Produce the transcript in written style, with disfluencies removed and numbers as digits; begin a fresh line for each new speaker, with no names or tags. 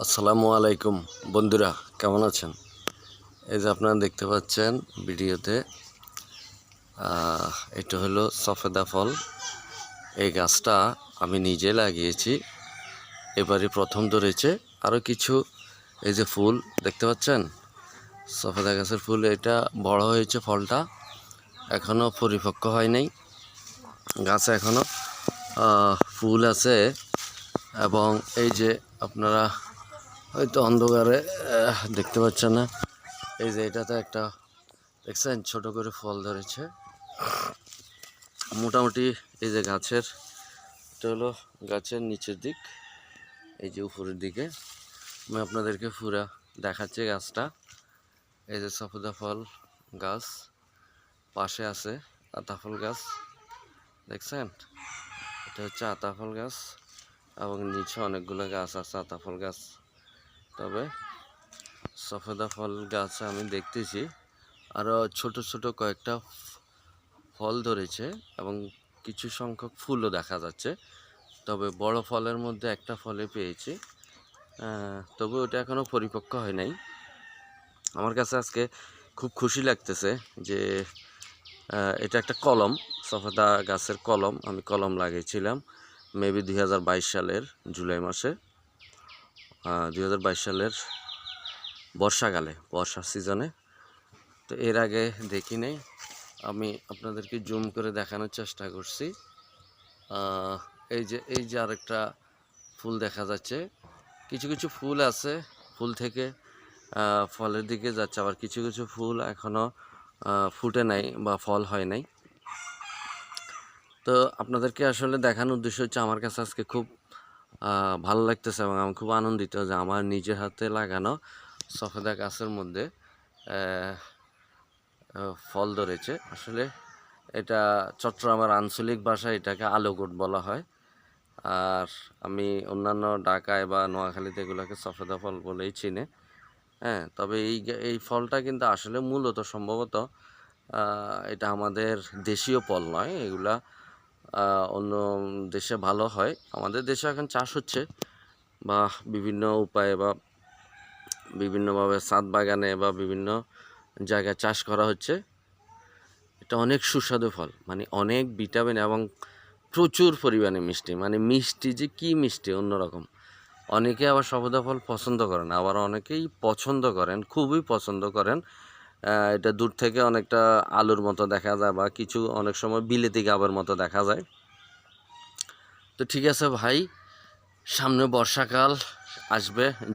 আসসালামু আলাইকুম বন্ধুরা, কেমন আছেন? এই যে আপনারা দেখতে পাচ্ছেন ভিডিওতে, এটা হলো সফেদা ফল। এই গাছটা আমি নিজে লাগিয়েছি, এবারে প্রথম ধরেছে। আরও কিছু এই যে ফুল দেখতে পাচ্ছেন, সফেদা গাছের ফুল। এটা বড় হয়েছে, ফলটা এখনও পরিপক্ক হয় নাই। গাছে এখনও ফুল আছে। এবং এই যে আপনারা হয়তো অন্ধকারে দেখতে পাচ্ছেন না, এই যে এটাতে একটা দেখছেন ছোট করে ফল ধরেছে। মোটামুটি এই যে গাছের, এটা হলো গাছের নিচের দিক, এই যে উপরের দিকে আমি আপনাদেরকে পুরা দেখাচ্ছি গাছটা। এই যে সফেদা ফল গাছ, পাশে আছে আতাফল গাছ, দেখছেন? এটা হচ্ছে আতাফল গাছ এবং নিচে অনেকগুলো গাছ আছে আতাফল গাছ। তবে সফেদা ফল গাছ আমি দেখতেছি আরও ছোট ছোট কয়েকটা ফল ধরেছে এবং কিছু সংখ্যক ফুলও দেখা যাচ্ছে। তবে বড় ফলের মধ্যে একটা ফলে পেয়েছি, তবে ওটা এখনও পরিপক্ক হয় নাই। আমার কাছে আজকে খুব খুশি লাগতেছে যে এটা একটা কলম, সফেদা গাছের কলম। আমি কলম লাগিয়েছিলাম মেবি 2022 সালের জুলাই মাসে, 2022 সালের বর্ষাকালে, বর্ষা সিজনে। তো এর আগে দেখি নাই, আমি আপনাদেরকে জুম করে দেখানোর চেষ্টা করছি। এই যে আরেকটা ফুল দেখা যাচ্ছে। কিছু কিছু ফুল আছে, ফুল থেকে ফলের দিকে যাচ্ছে, আবার কিছু কিছু ফুল এখনও ফুটে নাই বা ফল হয় নাই। তো আপনাদেরকে আসলে দেখানোর উদ্দেশ্য হচ্ছে, আমার কাছে আজকে খুব ভালো লাগতেছে এবং আমি খুব আনন্দিত যে আমার নিজের হাতে লাগানো সফেদা গাছের মধ্যে ফল ধরেছে। আসলে এটা চট্টগ্রামের আঞ্চলিক ভাষায় এটাকে আলোগোট বলা হয়, আর আমি অন্যান্য ঢাকায় বা নোয়াখালীতে এগুলোকে সফেদা ফল বলেই চিনে। হ্যাঁ, তবে এই ফলটা কিন্তু আসলে মূলত সম্ভবত এটা আমাদের দেশীয় ফল নয়। এগুলা অন্য দেশে ভালো হয়, আমাদের দেশে এখন চাষ হচ্ছে বা বিভিন্ন উপায়ে বা বিভিন্নভাবে ছাদ বাগানে বা বিভিন্ন জায়গায় চাষ করা হচ্ছে। এটা অনেক সুস্বাদু ফল, মানে অনেক ভিটামিন এবং প্রচুর পরিমাণে মিষ্টি, মানে মিষ্টি যে কি মিষ্টি অন্যরকম। অনেকে আবার সফেদা ফল পছন্দ করেন, আবার অনেকেই পছন্দ করেন, খুবই পছন্দ করেন। এটা দূর থেকে অনেকটা আলুর মতো দেখা যায় বা কিছু অনেক সময় বিলেতি গাবের মতো দেখা যায়। তো ঠিক আছে ভাই, সামনে বর্ষাকাল আসবে।